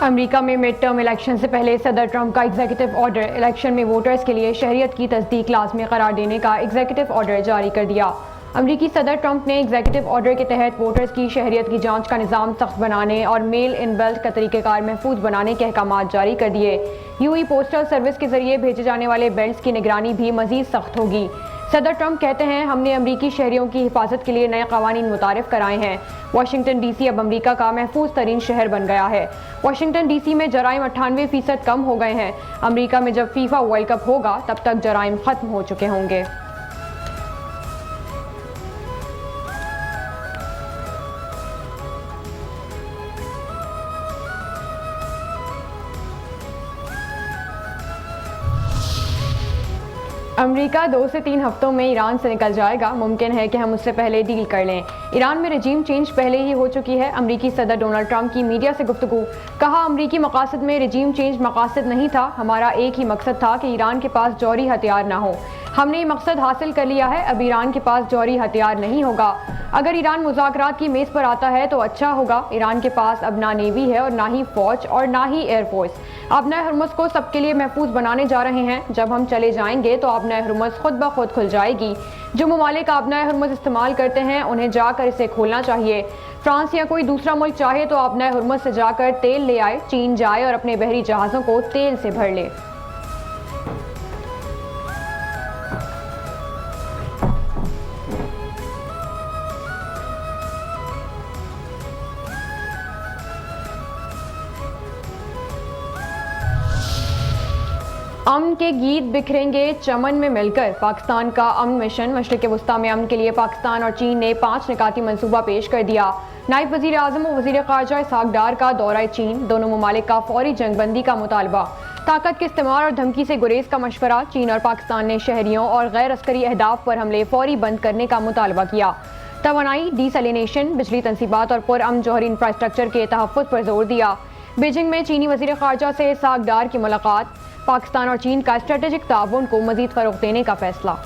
America में mid term election से पहले सदर ट्रंप का एग्जीक्यूटिव ऑर्डर इलेक्शन में वोटर्स के लिए शहरियत की तस्दीक लाजमी करार देने का एग्जीक्यूटिव ऑर्डर जारी कर दिया। अमरीकी सदर ट्रंप ने एग्जीक्यूटिव ऑर्डर के तहत वोटर्स की शहरियत की जांच का निज़ाम सख्त बनाने और मेल इन बेल्ट का तरीक़ेकार महफूज बनाने के अहकाम जारी कर दिए। यूई पोस्टल सर्विस के जरिए भेजे जाने वाले बेल्ट की निगरानी भी मजीद सख्त होगी। सदर ट्रंप कहते हैं, हमने अमरीकी शहरियों की हिफाजत के लिए नए कवानीन मुतारिफ कराए हैं। वाशिंगटन डीसी अब अमरीका का महफूज तरीन शहर बन गया है। वाशिंगटन डीसी में जराइम 98% कम हो गए हैं। अमरीका में जब फीफा वर्ल्ड कप होगा तब तक जराइम खत्म हो चुके होंगे। अमेरिका 2 से 3 हफ्तों में ईरान से निकल जाएगा। मुमकिन है कि हम उससे पहले डील कर लें। ईरान में रजीम चेंज पहले ही हो चुकी है। अमरीकी सदर डोनाल्ड ट्रंप की मीडिया से गुफ्तगू। कहा, अमरीकी मकासद में रजीम चेंज मकासद नहीं था। हमारा एक ही मकसद था कि ईरान के पास जौहरी हथियार ना हो। हमने ये मकसद हासिल कर लिया है। अब ईरान के पास जौहरी हथियार नहीं होगा। अगर ईरान मुज़ाकरात की मेज़ पर आता है तो अच्छा होगा। ईरान के पास अब ना नेवी है और ना ही फौज और ना ही एयरफोर्स। आबनाए हरमुज़ को सबके लिए महफूज बनाने जा रहे हैं। जब हम चले जाएंगे तो आबनाए हरमुज़ खुद ब खुद खुल जाएगी। जो ममालिक आबनाए हरमुज़ इस्तेमाल करते हैं उन्हें जाकर इसे खोलना चाहिए। फ्रांस या कोई दूसरा मुल्क चाहे तो आबनाए हरमुज़ से जाकर तेल ले आए। चीन जाए और अपने बहरी जहाज़ों को तेल से भर ले। अमन के गीत बिखरेंगे चमन में मिलकर। पाकिस्तान का अमन मिशन। मशरिक़ वस्ता में अमन के लिए पाकिस्तान और चीन ने 5 निकाती मंसूबा पेश कर दिया। नायब वज़ीर आज़म और वज़ीर ख़ारजा इसहाक़ डार का दौरा चीन। दोनों ममालिक का फौरी जंगबंदी का मुतालबा। ताकत के इस्तेमाल और धमकी से गुरेज का मशवरा। चीन और पाकिस्तान ने शहरियों और गैर अस्करी अहदाफ पर हमले फौरी बंद करने का मुतालबा किया। तवानाई, डीसैलिनेशन, बिजली तनसीबात और पुरअमन जौहरी इंफ्रास्ट्रक्चर के तहफ़्फ़ुज़ पर जोर दिया। बीजिंग में चीनी वज़ीर ख़ारजा से इसहाक़ डार की मुलाकात। पाकिस्तान और चीन का स्ट्रेटेजिक ताउन को मज़ीद फ़रोग़ देने का फैसला।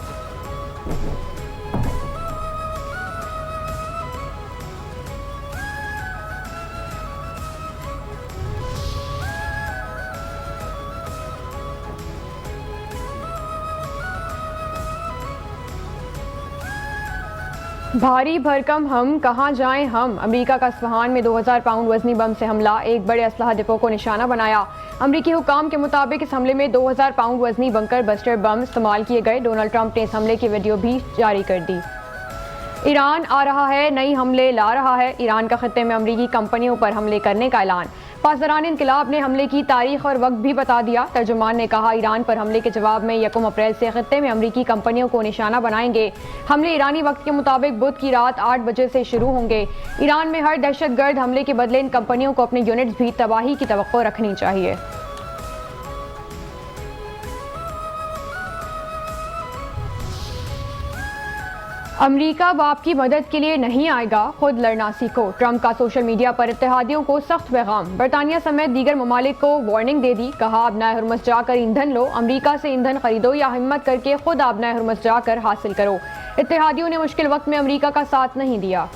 भारी भरकम हम कहाँ जाएं हम। अमेरिका का इस्फहान में 2000 पाउंड वजनी बम से हमला। एक बड़े असलहा डिपो को निशाना बनाया। अमरीकी हुकाम के मुताबिक इस हमले में 2000 पाउंड वजनी बंकर बस्टर बम इस्तेमाल किए गए। डोनाल्ड ट्रंप ने इस हमले की वीडियो भी जारी कर दी। ईरान आ रहा है, नई हमले ला रहा है। ईरान का खत्ते में अमरीकी कंपनियों पर हमले करने का ऐलान। पासदारान इनकलाब ने हमले की तारीख और वक्त भी बता दिया। तर्जुमान ने कहा, ईरान पर हमले के जवाब में 1 अप्रैल से खत्ते में अमरीकी कंपनियों को निशाना बनाएंगे। हमले ईरानी वक्त के मुताबिक बुध की रात 8 बजे से शुरू होंगे। ईरान में हर दहशतगर्द हमले के बदले इन कंपनियों को अपने यूनिट्स भी तबाही की तवक्को रखनी चाहिए। अमरीका बाप की मदद के लिए नहीं आएगा, खुद लड़ना सीखो। ट्रंप का सोशल मीडिया पर इत्तेहादियों को सख्त पैगाम। बरतानिया समेत दीगर ममालिक को वार्निंग दे दी। कहा, आबनाए हरमुज़ जाकर ईंधन लो। अमरीका से ईंधन खरीदो या हिम्मत करके खुद आबनाए हरमुज़ जाकर हासिल करो। इत्तेहादियों ने मुश्किल वक्त में अमरीका का साथ नहीं दिया।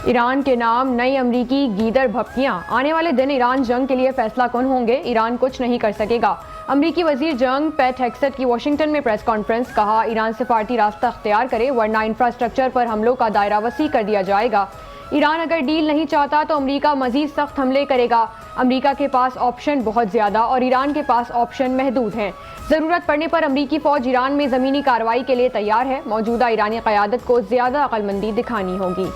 ईरान के नाम नई अमरीकी गीदड़ भपकियां। आने वाले दिन ईरान जंग के लिए फैसला कौन होंगे। ईरान कुछ नहीं कर सकेगा। अमरीकी वजीर जंग पैट हेक्सेट की वाशिंगटन में प्रेस कॉन्फ्रेंस। कहा, ईरान सिफारती रास्ता अख्तियार करे वरना इंफ्रास्ट्रक्चर पर हमलों का दायरा वसी कर दिया जाएगा। ईरान अगर डील नहीं चाहता तो अमरीका मजीद सख्त हमले करेगा। अमरीका के पास ऑप्शन बहुत ज्यादा और ईरान के पास ऑप्शन महदूद हैं। जरूरत पड़ने पर अमरीकी फौज ईरान में जमीनी कार्रवाई के लिए तैयार है। मौजूदा ईरानी क़यादत को ज्यादा अक्लमंदी दिखानी होगी।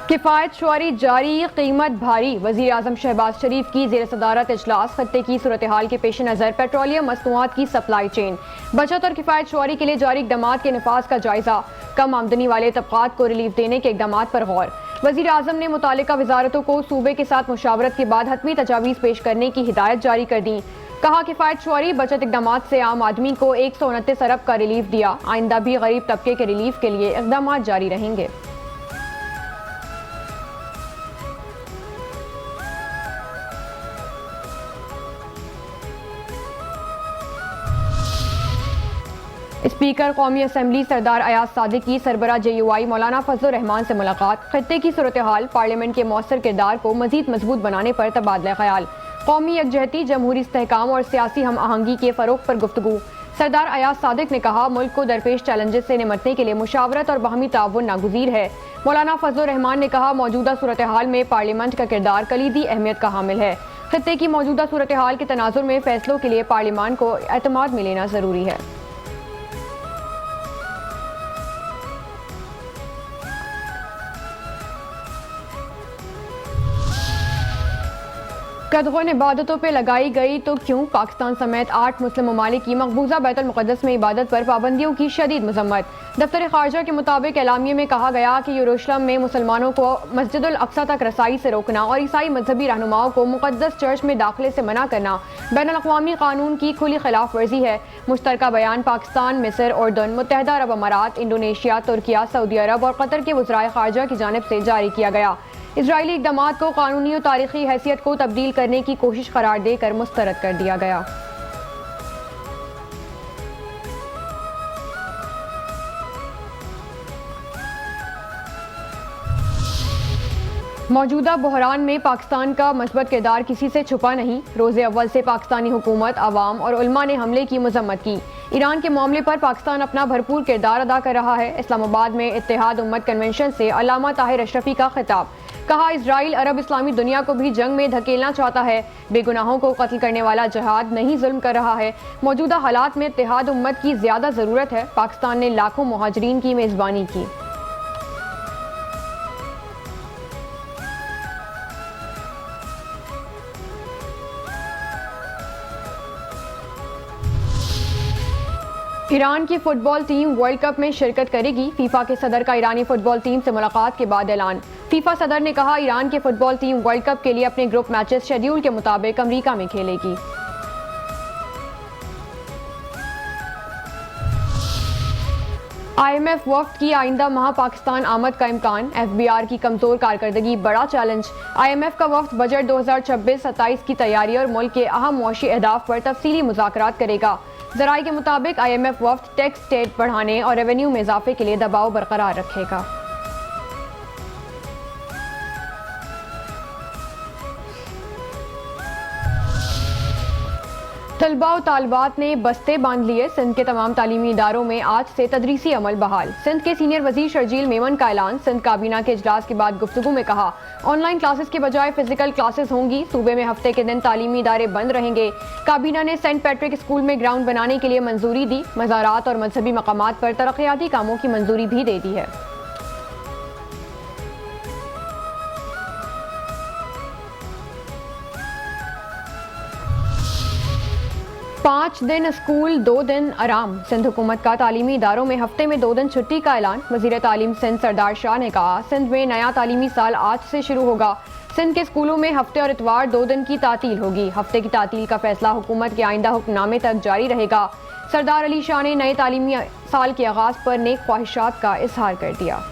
किफ़ायत शुआरी जारी, कीमत भारी। वज़ीर आज़म शहबाज शरीफ की ज़ेर सदारत इजलास। खत्ते की सूरत हाल के पेश नज़र पेट्रोलियम मसनूआत की सप्लाई चेन, बचत और किफ़ायत शुआरी के लिए जारी इक़दामात के नफाज का जायजा। कम आमदनी वाले तबक़ात को रिलीफ देने के इक़दामात पर गौर। वज़ीर आज़म ने मुतालिका वज़ारतों को सूबे के साथ मुशावरत के बाद हतमी तजावीज़ पेश करने की हिदायत जारी कर दी। कहा, किफ़ायत शुआरी बचत इक़दामात से आम आदमी को 129 अरब का रिलीफ दिया। आइंदा भी गरीब तबके के रिलीफ के लिए इक़दामात जारी रहेंगे। स्पीकर कौमी असम्बली सरदार अयाज सादिक की सरबरा JUI मौलाना फजल रहमान से मुलाकात। खत्ते की सूरत हाल, पार्लियामेंट के मौसर किरदार को मजीद मजबूत बनाने पर तबादला ख्याल, कौमी यकजहती, जमहूरी इस्तेहकाम और सियासी हम आहंगी के फ़रोग पर गुफ्तगू। सरदार अयाज सादिक ने कहा, मुल्क को दरपेश चैलेंजेस से निमटने के लिए मुशावरत और बाहमी ताउन नागुज़ीर है। मौलाना फजल रहमान ने कहा, मौजूदा सूरत हाल में पार्लियामेंट का किरदार कलीदी अहमियत का हामिल है। खत्ते की मौजूदा सूरत हाल के तनाजुर में फैसलों के लिए पार्लियामान को एतमाद में लेना ज़रूरी है। कदगन इबादतों पर लगाई गई तो क्यों? पाकिस्तान समेत 8 मुस्लिम ममालिक की मकबूजा बैतुल मुक़द्दस में इबादत पर पाबंदियों की शदीद मजम्मत। दफ्तर ख़ारजा के मुताबिक एलामिये में कहा गया कि यरूशलेम में मुसलमानों को मस्जिदुल अक्सा तक रसाई से रोकना और ईसाई मजहबी रहनुमाओं को मुक़द्दस चर्च में दाखिले से मना करना बैनुल-अक़वामी कानून की खुली खिलाफ वर्जी है। मुश्तरका बयान पाकिस्तान, मिस्र, उर्दन, मुत्तहिदा अरब अमारात, इंडोनेशिया, तुर्किया, सऊदी अरब और कतर के वज़राए ख़ारजा की जानिब से जारी किया गया। इजरायली इक़दामात को कानूनी और तारीखी हैसियत को तब्दील करने की कोशिश करार देकर मुस्तरद कर दिया गया। मौजूदा बहरान में पाकिस्तान का मस्बत किरदार किसी से छुपा नहीं। रोज़े अव्वल से पाकिस्तानी हुकूमत, अवाम और उलमा ने हमले की मजम्मत की। ईरान के मामले पर पाकिस्तान अपना भरपूर किरदार अदा कर रहा है। इस्लामाबाद में इत्तेहाद उम्मत कन्वेंशन से अल्लामा ताहिर अशरफी का खिताब। कहा, इजराइल अरब इस्लामी दुनिया को भी जंग में धकेलना चाहता है। बेगुनाहों को कत्ल करने वाला जहाद नहीं जुल्म कर रहा है। मौजूदा हालात में इत्तेहाद उम्मत की ज्यादा जरूरत है। पाकिस्तान ने लाखों मुहाजिरीन की मेजबानी की। ईरान की फुटबॉल टीम वर्ल्ड कप में शिरकत करेगी। फीफा के सदर का ईरानी फुटबॉल टीम से मुलाकात के बाद ऐलान। फीफा सदर ने कहा, ईरान की फुटबॉल टीम वर्ल्ड कप के लिए अपने ग्रुप मैचेस शेड्यूल के मुताबिक अमेरिका में खेलेगी। IMF वफ्द की आइंदा माह पाकिस्तान आमद का इम्कान। FBR की कमजोर कारकर्दगी बड़ा चैलेंज। IMF का वफ्द बजट 2026-27 की तैयारी और मुल्क के अहम मुआशी अहदाफ पर तफसीली मुज़ाकरात करेगा। ज़राए के मुताबिक IMF वफ्द टैक्स स्टेट बढ़ाने और रेवेन्यू में इजाफे के लिए दबाव बरकरार रखेगा। तलबा और तालबात ने बस्ते बांध लिए। सिंध के तमाम तालीमी इदारों में आज से तदरीसी अमल बहाल। सिंध के सीनियर वजीर शर्जील मेमन का ऐलान। सिंध काबीना के इजलास के बाद गुफ्तगू में कहा, ऑनलाइन क्लासेस के बजाय फिजिकल क्लासेस होंगी। सूबे में हफ्ते के दिन तालीमी इदारे बंद रहेंगे। काबीना ने सेंट पैट्रिक स्कूल में ग्राउंड बनाने के लिए मंजूरी दी। मज़ारात और मजहबी मकामात पर तरक्याती कामों की मंजूरी भी दे दी है। पाँच दिन स्कूल 2 दिन आराम। सिंध हुकूमत का तालीमी इदारों में हफ्ते में 2 दिन छुट्टी का ऐलान। वज़ीर तालीम सिंध सरदार शाह ने कहा, सिंध में नया तालीमी साल आज से शुरू होगा। सिंध के स्कूलों में हफ्ते और इतवार 2 दिन की तातील होगी। हफ्ते की तातील का फैसला हुकूमत के आइंदा हुक्मनामे तक जारी रहेगा। सरदार अली शाह ने नए तालीमी साल के आगाज पर नेक ख्वाहिशात का इजहार कर दिया।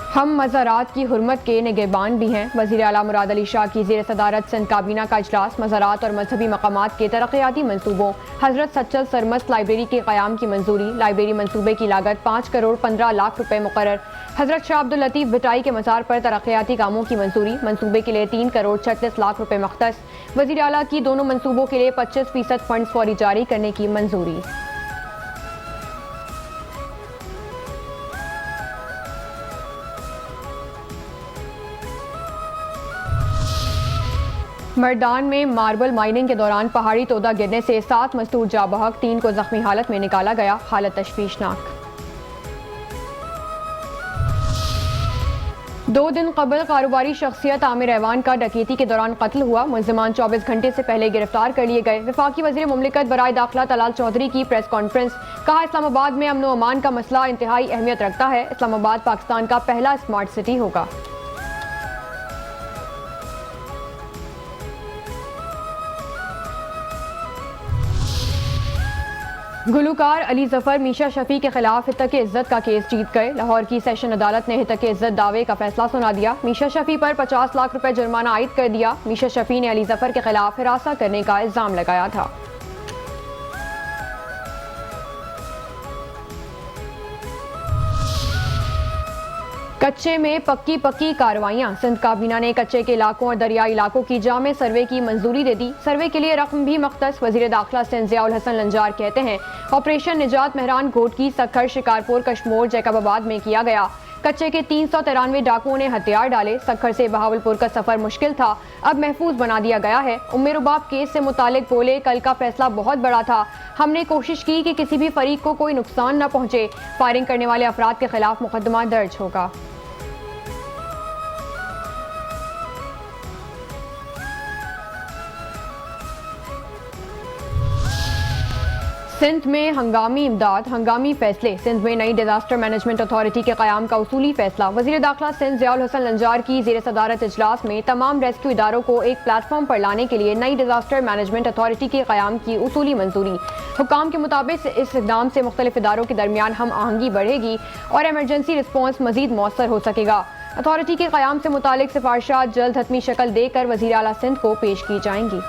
हम मज़ारात की हुर्मत के निगहबान भी हैं। वज़ीर आला मुराद अली शाह की ज़ेर सदारत सिंध काबीना का इजलास। मज़ारात और मजहबी मकामात के तरक्याती मनसूबों। हज़रत सच्चल सरमस्त लाइब्रेरी के क़याम की मंजूरी। लाइब्रेरी मनसूबे की लागत 5 करोड़ 15 लाख रुपए मुकर्रर। हज़रत शाह अब्दुल लतीफ़ भिटाई के मज़ार पर तरक्याती कामों की मंजूरी। मनसूबे के लिए 3 करोड़ 36 लाख रुपए मख्तस। वज़ीर आला की दोनों मनसूबों के लिए 25% फंड्स फौरी जारी करने की मंजूरी। मर्दान में मार्बल माइनिंग के दौरान पहाड़ी तोदा गिरने से 7 मजदूर जा बहक, 3 को जख्मी हालत में निकाला गया। हालत तशवीशनाक। 2 दिन कबल कारोबारी शख्सियत आमिर ऐवान का डकैती के दौरान कत्ल हुआ। मुल्जिमान 24 घंटे से पहले गिरफ्तार कर लिए गए। वफाकी वज़ीर मुमलिकत बराए दाखिला तलाल चौधरी की प्रेस कॉन्फ्रेंस। कहा, इस्लामाबाद में अमन व अमान का मसला इंतहाई अहमियत रखता है। इस्लामाबाद पाकिस्तान का पहला स्मार्ट सिटी होगा। गुलूकार अली जफर मीशा शफी के खिलाफ हितक इज्जत का केस जीत गए। लाहौर की सेशन अदालत ने हितक इज्जत दावे का फैसला सुना दिया। मीशा शफी पर 50 लाख रुपए जुर्माना आयद कर दिया। मीशा शफी ने अली जफर के खिलाफ हिरासा करने का इल्जाम लगाया था। कच्चे में पक्की कार्रवाइयां। सिंध काबीना ने कच्चे के इलाकों और दरियाई इलाकों की जामे सर्वे की मंजूरी दे दी। सर्वे के लिए रकम भी मख्तस। वजीर दाखिला सिंध ज़ियाउल हसन लंजार कहते हैं ऑपरेशन निजात मेहरान घोटकी, सक्खर, शिकारपुर, कश्मोर, जैकबाबाद में किया गया। कच्चे के 393 डाकुओं ने हथियार डाले। सक्खर से बहावलपुर का सफर मुश्किल था, अब महफूज बना दिया गया है। उम्मे रुबाब केस से मुतालिक बोले कल का फैसला बहुत बड़ा था। हमने कोशिश की कि किसी भी फरीक को कोई नुकसान न पहुंचे। फायरिंग करने वाले अफराद के खिलाफ मुकदमा दर्ज होगा। सिंध में हंगामी इमदाद, हंगामी फैसले। सिंध में नई डिजास्टर मैनेजमेंट अथॉरिटी के क़याम का उसूली फैसला। वज़ीर दाखिला सिंध ज़ियाउल हसन लंजार की ज़ेर सदारत इजलास में तमाम रेस्क्यू इदारों को एक प्लेटफॉर्म पर लाने के लिए नई डिजास्टर मैनेजमेंट अथॉरिटी के क़याम की उसूली मंजूरी। हुक्काम के मुताबिक इस इक़दाम से मुख्तलिफ इदारों के दरमियान हम आहंगी बढ़ेगी और एमरजेंसी रिस्पॉन्स मजीद मौसर हो सकेगा। अथॉरिटी के क़याम से मुतालिक सिफारिशात जल्द हतमी शक्ल देकर वज़ीर आला सिंध को पेश की जाएंगी।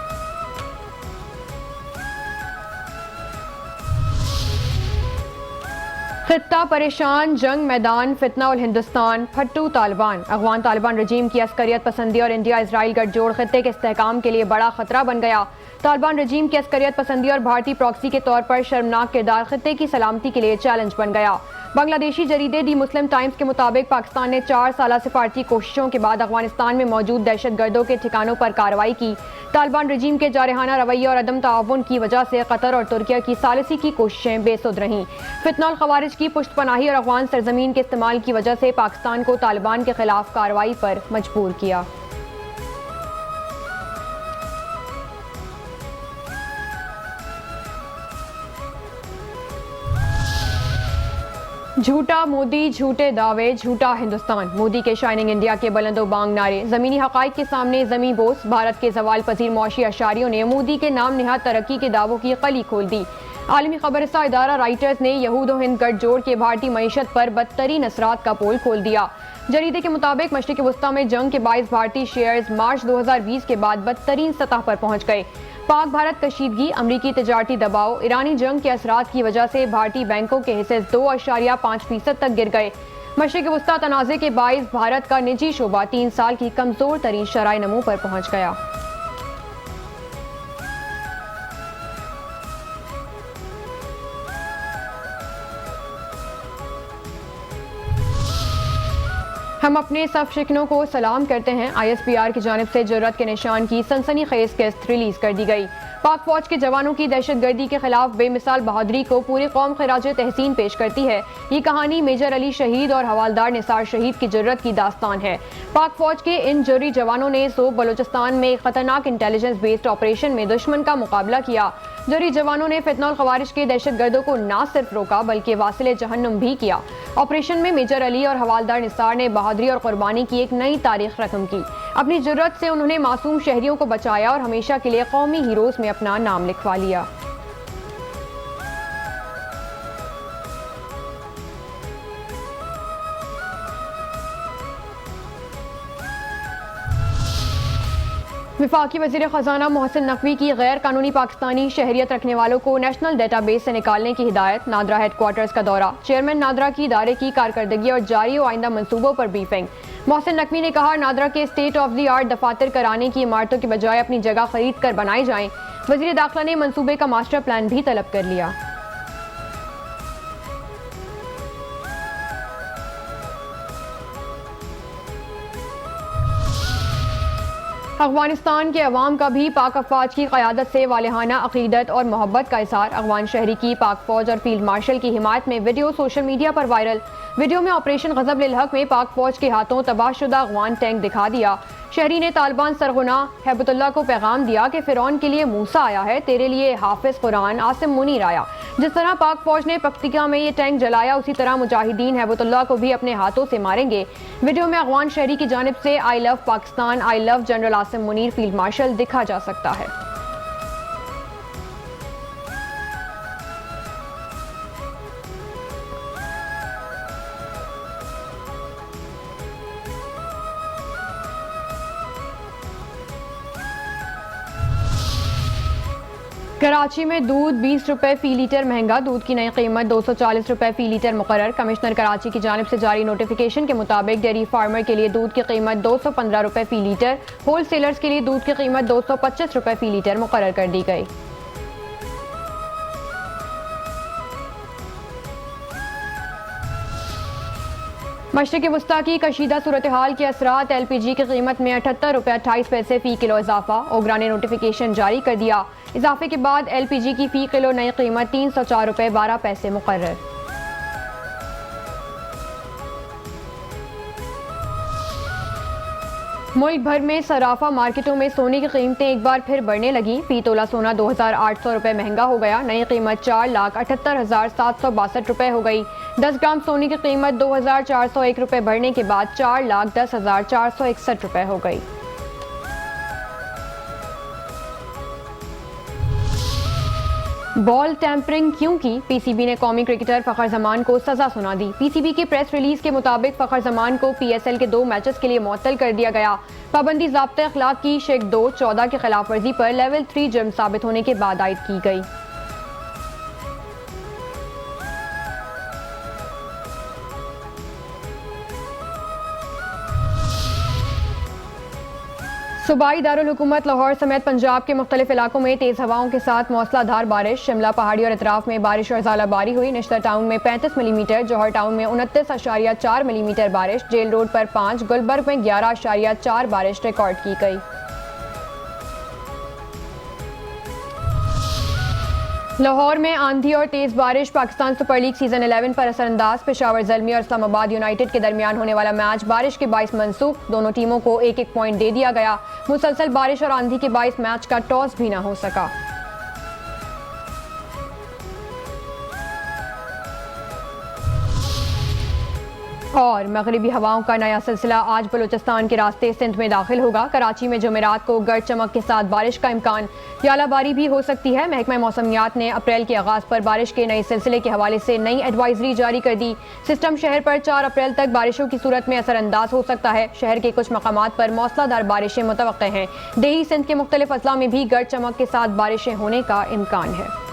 खित्ता परेशान, जंग मैदान, फितना उल हिंदुस्तान, फट्टू तालिबान। अफगान तालिबान रजीम की अस्करियत पसंदी और इंडिया इसराइल गठजोड़ खित्ते के इस्तेहकाम के लिए बड़ा खतरा बन गया। तालिबान रजीम की अस्करियत पसंदी और भारतीय प्रॉक्सी के तौर पर शर्मनाक किरदार खित्ते की सलामती के लिए चैलेंज बन गया। बांग्लादेशी जरीदे दी मुस्लिम टाइम्स के मुताबिक पाकिस्तान ने 4 साल सिफारती कोशिशों के बाद अफगानिस्तान में मौजूद दहशतगर्दों के ठिकानों पर कार्रवाई की। तालिबान रजीम के जारहाना रवैया और अदम ताउन की वजह से कतर और तुर्किया की सालिसी की कोशिशें बेसुध रहीं। फितना खवारिज की पुश्तपनाही और अफगान सरजमीन के इस्तेमाल की वजह से पाकिस्तान को तालिबान के खिलाफ कार्रवाई पर मजबूर किया। झूठा मोदी, झूठे दावे, झूठा हिंदुस्तान। मोदी के शाइनिंग इंडिया के बुलंदो बांग नारे। जमीनी हकाइक के सामने जमी बोस। भारत के सवाल पजीर मौशी अशारियों ने मोदी के नाम निहाद तरक्की के दावों की कली खोल दी। आलमी खबरसा इदारा राइटर्स ने यहूद और हिंद गठजोड़ के भारतीय मईशत पर बदतरीन असरात का पोल खोल दिया। जरीदे के मुताबिक मशरिक़ वस्ता में जंग के बाइस भारतीय शेयर्स मार्च 2020 के बाद बदतरीन सतह पर पहुंच गए। पाक भारत कशीदगी, अमरीकी तजारती दबाव, ईरानी जंग के असरात की वजह से भारतीय बैंकों के हिस्से 2.5% तक गिर गए। मशरिक़ वस्ता तनाज़े के बाइस भारत का निजी शोबा 3 साल की कमजोर तरीन शराय नमू पर पहुंच गया। हम अपने सब शिकनों को सलाम करते हैं। ISPR की जानिब से जुर्रत के निशान की सनसनीखेज किस्त रिलीज कर दी गई। पाक फौज के जवानों की दहशतगर्दी के खिलाफ बेमिसाल बहादुरी को पूरी कौम खिराज तहसीन पेश करती है। ये कहानी मेजर अली शहीद और हवालदार निसार शहीद की जुर्रत की दास्तान है। पाक फौज के इन जोरी जवानों ने सोब बलोचिस्तान में एक खतरनाक इंटेलिजेंस बेस्ड ऑपरेशन में दुश्मन का मुकाबला किया। जोरी जवानों ने फितना खवारिज के दहशतगर्दों को न सिर्फ रोका बल्कि वासिले जहन्नुम भी किया। ऑपरेशन में मेजर अली और हवालदार निसार ने बहादुरी और कुर्बानी की एक नई तारीख रकम की। अपनी जुर्रत से उन्होंने मासूम शहरियों को बचाया और हमेशा के लिए कौमी हीरोज में अपना नाम लिखवा लिया। वफाकी वज़ीर ख़ज़ाना मोहसिन नकवी की गैर कानूनी पाकिस्तानी शहरियत रखने वालों को नेशनल डेटाबेस से निकालने की हिदायत। नादरा हेडक्वार्टर्स का दौरा। चेयरमैन नादरा की इदारे की कारकर्दगी और जारी और आइंदा मंसूबों पर ब्रीफिंग। मोहसिन नकवी ने कहा नादरा के स्टेट ऑफ द आर्ट दफातर कराने की इमारतों के बजाय अपनी जगह खरीद कर बनाई जाएं। वज़ीर दाखिला ने मंसूबे का मास्टर प्लान भी तलब कर लिया। अफगानिस्तान के अवाम का भी पाक अफवाज की क़यादत से वालिहाना अक़ीदत और मोहब्बत का इज़हार। अफगान शहरी की पाक फौज और फील्ड मार्शल की हिमायत में वीडियो सोशल मीडिया पर वायरल। वीडियो में ऑपरेशन ग़ज़ब लिल हक़ में पाक फौज के हाथों तबाहशुदा अफगान टैंक दिखा दिया। शहरी ने तालिबान सरगुना हैबतुल्लाह को पैगाम दिया कि फ़िरौन के लिए मूसा आया है, तेरे लिए हाफिज कुरान आसिम मुनीर आया। जिस तरह पाक फौज ने पख्तिका में ये टैंक जलाया उसी तरह मुजाहिदीन हैबतुल्लाह को भी अपने हाथों से मारेंगे। वीडियो में अफगान शहरी की जानिब से I love Pakistan, I love general Asim Munir field marshal देखा जा सकता है। कराची में दूध 20 रुपए फी लीटर महंगा, दूध की नई कीमत 240 रुपए फी लीटर मुकर्रर। कमिश्नर कराची की जानिब से जारी नोटिफिकेशन के मुताबिक डेयरी फार्मर के लिए दूध की कीमत 215 रुपए फी लीटर, होल सेलर्स के लिए दूध की कीमत 225 रुपए फी लीटर मुकर्रर कर दी गई। मशरिक़ वस्ता की कशीदा सूरत हाल के असरात, LPG की कीमत में 78 रुपये 28 पैसे फ़ी किलो इजाफा। ओगरा ने नोटिफिकेशन जारी कर दिया। इजाफे के बाद LPG की फ़ी किलो नई कीमत 304 रुपये 12 पैसे मुकर्रर। मुल्क भर में सराफा मार्केटों में सोने की कीमतें एक बार फिर बढ़ने लगी। फी तोला सोना 2800 रुपये महंगा हो गया। नई कीमत 4,78,762 रुपये हो गई। 10 ग्राम सोने की कीमत 2401 रुपये बढ़ने के बाद 4,10,461 रुपये हो गई। बॉल टैंपरिंग क्यों की? PCB ने कौमी क्रिकेटर फ़खर जमान को सजा सुना दी। PCB की प्रेस रिलीज के मुताबिक फ़खर जमान को PSL के 2 मैचेस के लिए मुअत्तल कर दिया गया। पाबंदी ज़ाब्ते अखलाक की शेख 2-14 की खिलाफ वर्जी पर लेवल 3 जुर्म साबित होने के बाद आयद की गई। सूबाई दारुल हुकूमत लाहौर समेत पंजाब के मुख्तलिफ इलाकों में तेज़ हवाओं के साथ मौसलाधार बारिश। शिमला पहाड़ी और अतराफ में बारिश और ज़ालाबारी हुई। निश्तर टाउन में 35 मिलीमीटर, जौहर टाउन में 29.4 मिलीमीटर बारिश, जेल रोड पर 5, गुलबर्ग में 11.4 बारिश रिकॉर्ड की गई। लाहौर में आंधी और तेज बारिश। पाकिस्तान सुपर लीग सीजन 11 पर असरअंदाज। पेशावर ज़ल्मी और इस्लामाबाद यूनाइटेड के दरमियान होने वाला मैच बारिश के बाइस मनसूख। दोनों टीमों को एक एक पॉइंट दे दिया गया। मुसलसल बारिश और आंधी के बाइस मैच का टॉस भी न हो सका। और मगरिबी हवाओं का नया सिलसिला आज बलूचिस्तान के रास्ते सिंध में दाखिल होगा। कराची में जुमेरात को गर्द चमक के साथ बारिश का इम्कान, यालाबारी भी हो सकती है। महकमा मौसमियात ने अप्रैल के आगाज पर बारिश के नए सिलसिले के हवाले से नई एडवाइजरी जारी कर दी। सिस्टम शहर पर 4 अप्रैल तक बारिशों की सूरत में असरअंदाज हो सकता है। शहर के कुछ मकामात पर मौसलाधार बारिशें मुतवक्के हैं। देही सिंध के मुख्तलिफ अजला में भी गर्द चमक के साथ बारिशें होने का इम्कान है।